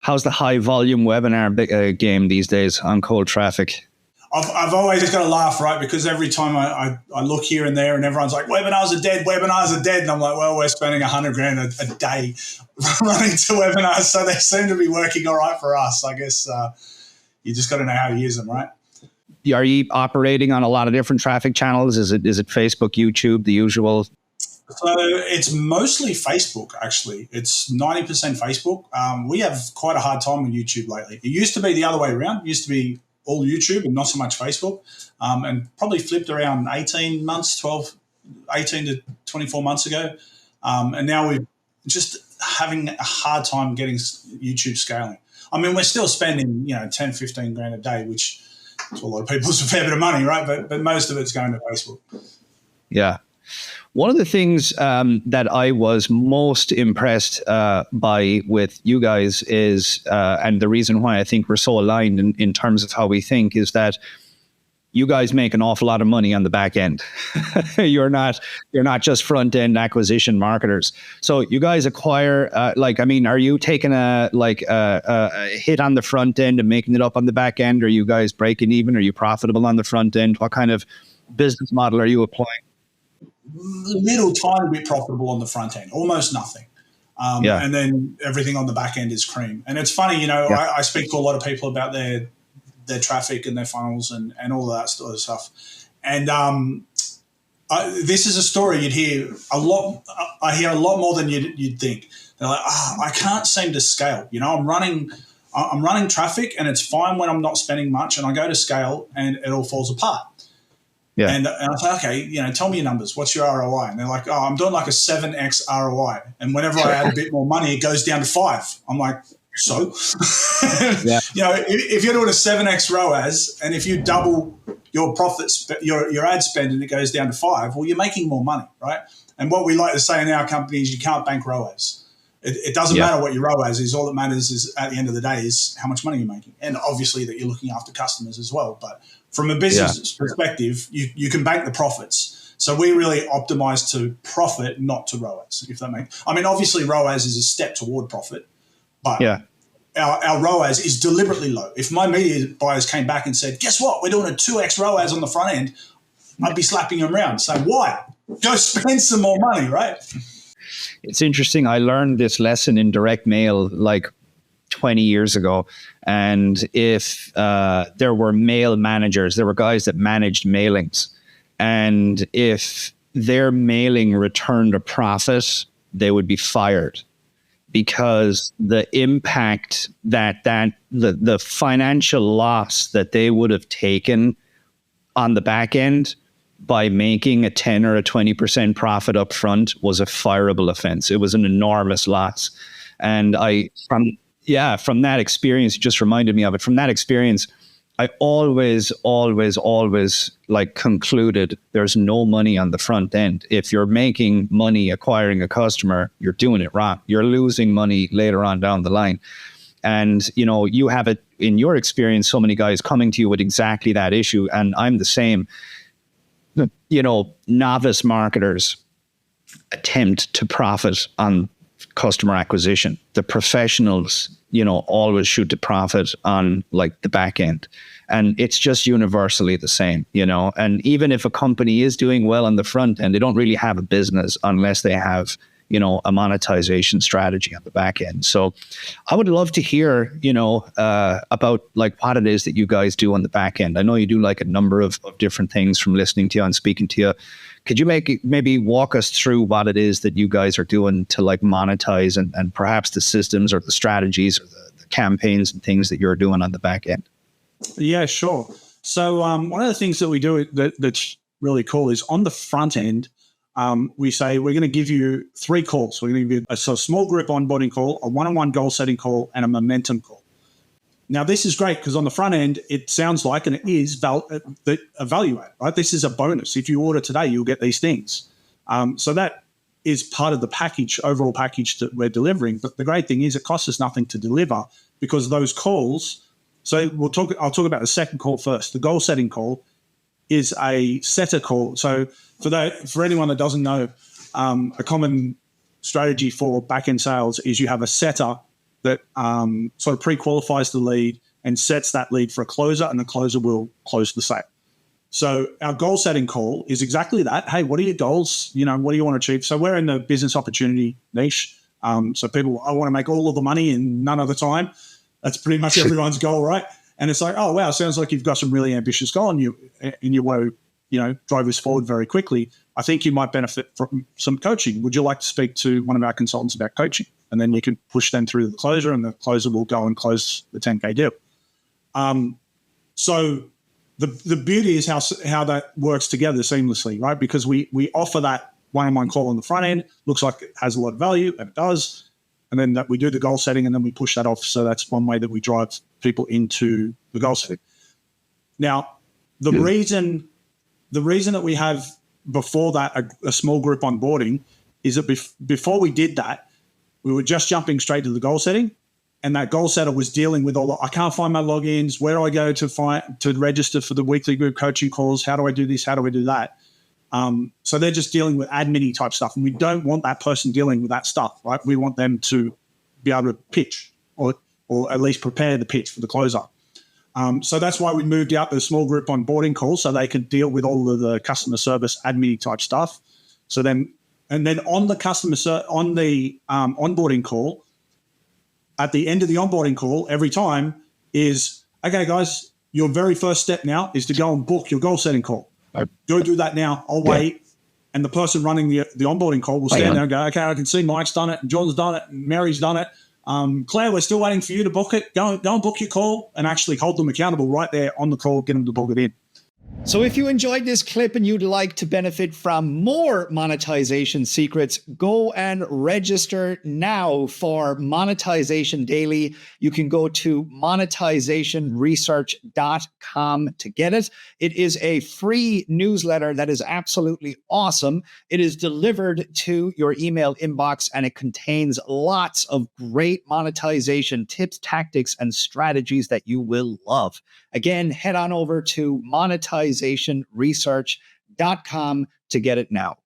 How's the high volume webinar game these days on cold traffic? I've always got to laugh, right? Because every time I look here and there and everyone's like, webinars are dead. And I'm like, well, we're spending $100,000 a day running to webinars. So they seem to be working all right for us. I guess you just got to know how to use them, right? Are you operating on a lot of different traffic channels? Is it Facebook, YouTube, the usual? So it's mostly Facebook, actually. It's 90% Facebook. We have quite a hard time with YouTube lately. It used to be the other way around. It used to be all YouTube and not so much Facebook, and probably flipped around 18 to 24 months ago. And now we're just having a hard time getting YouTube scaling. I mean, we're still spending, 10, 15 grand a day, which to a lot of people is a fair bit of money, right? But most of it's going to Facebook. Yeah. One of the things that I was most impressed by with you guys is, and the reason why I think we're so aligned in terms of how we think, is that you guys make an awful lot of money on the back end. You're not just front end acquisition marketers. So you guys acquire, are you taking a hit on the front end and making it up on the back end? Are you guys breaking even? Are you profitable on the front end? What kind of business model are you applying? Little tiny bit profitable on the front end, almost nothing. And then everything on the back end is cream. And it's funny, I speak to a lot of people about their traffic and their funnels and all of that sort of stuff. And this is a story you'd hear a lot. I hear a lot more than you'd think. They're like, I can't seem to scale. I'm running traffic and it's fine when I'm not spending much, and I go to scale and it all falls apart. Yeah. And I say, okay, tell me your numbers. What's your ROI? And they're like, I'm doing like a 7x ROI. And whenever I add a bit more money, it goes down to 5. I'm like, so? Yeah. If you're doing a 7x ROAS and if you double your profits, your ad spend, and it goes down to 5, well, you're making more money, right? And what we like to say in our company is you can't bank ROAS. It doesn't matter what your ROAS is. All that matters is at the end of the day is how much money you're making. And obviously that you're looking after customers as well. But from a business perspective, you can bank the profits. So we really optimize to profit, not to ROAS, if that makes. I mean, obviously ROAS is a step toward profit, but our ROAS is deliberately low. If my media buyers came back and said, guess what, we're doing a 2x ROAS on the front end, I'd be slapping them around saying, why? Go spend some more money, right? It's interesting. I learned this lesson in direct mail like 20 years ago. And if there were mail managers, there were guys that managed mailings. And if their mailing returned a profit, they would be fired, because the impact that the financial loss that they would have taken on the back end by making a 10 or a 20% profit up front was a fireable offense. It was an enormous loss. And from that experience, it just reminded me of it. From that experience, I always like concluded there's no money on the front end. If you're making money acquiring a customer, you're doing it wrong. You're losing money later on down the line. And, you have it in your experience, so many guys coming to you with exactly that issue. And I'm the same. Novice marketers attempt to profit on customer acquisition. The professionals, always shoot to profit on like the back end. And it's just universally the same, and even if a company is doing well on the front end, they don't really have a business unless they have, a monetization strategy on the back end. So I would love to hear, about like what it is that you guys do on the back end. I know you do like a number of different things from listening to you and speaking to you. Could you maybe walk us through what it is that you guys are doing to like monetize and perhaps the systems or the strategies or the campaigns and things that you're doing on the back end? Yeah, sure. So one of the things that we do that's really cool is on the front end, we say we're going to give you 3 calls. We're going to give you a small group onboarding call, a one-on-one goal setting call, and a momentum call. Now, this is great because on the front end, it sounds like, and it is a value add, right? This is a bonus. If you order today, you'll get these things. So that is part of the overall package that we're delivering. But the great thing is it costs us nothing to deliver, because those calls. So I'll talk about the second call first. The goal setting call is a setter call. So for anyone that doesn't know, a common strategy for back-end sales is you have a setter that sort of pre-qualifies the lead and sets that lead for a closer, and the closer will close the sale. So our goal setting call is exactly that. Hey, what are your goals? What do you want to achieve? So we're in the business opportunity niche. So people, I want to make all of the money in none of the time. That's pretty much everyone's goal, right? And it's like, oh, wow, sounds like you've got some really ambitious goal and you want to, drive this forward very quickly. I think you might benefit from some coaching. Would you like to speak to one of our consultants about coaching? And then you can push them through the closure, and the closer will go and close the 10K deal. So the beauty is how that works together seamlessly, right? Because we offer that one-on-one call on the front end. Looks like it has a lot of value, and it does. And then we do the goal setting, and then we push that off. So that's one way that we drive people into the goal setting. Now, the reason that we have before that a small group onboarding is that before we did that, we were just jumping straight to the goal setting. And that goal setter was dealing with I can't find my logins. Where do I go to register for the weekly group coaching calls? How do I do this? How do I do that? So they're just dealing with admin type stuff. And we don't want that person dealing with that stuff, right? We want them to be able to pitch or at least prepare the pitch for the closer. So that's why we moved out the small group onboarding calls, so they could deal with all of the customer service admin type stuff. So then on the onboarding call, at the end of the onboarding call, every time is, okay, guys, your very first step now is to go and book your goal setting call. Go do that now. I'll wait. And the person running the onboarding call will stand there and go, okay, I can see Mike's done it, and John's done it, and Mary's done it. Claire, we're still waiting for you to book it. Go and book your call, and actually hold them accountable right there on the call, get them to book it in. So if you enjoyed this clip and you'd like to benefit from more monetization secrets, go and register now for Monetization Daily. You can go to monetizationresearch.com to get it. It is a free newsletter that is absolutely awesome. It is delivered to your email inbox, and it contains lots of great monetization tips, tactics, and strategies that you will love. Again, head on over to monetizationresearch.com to get it now.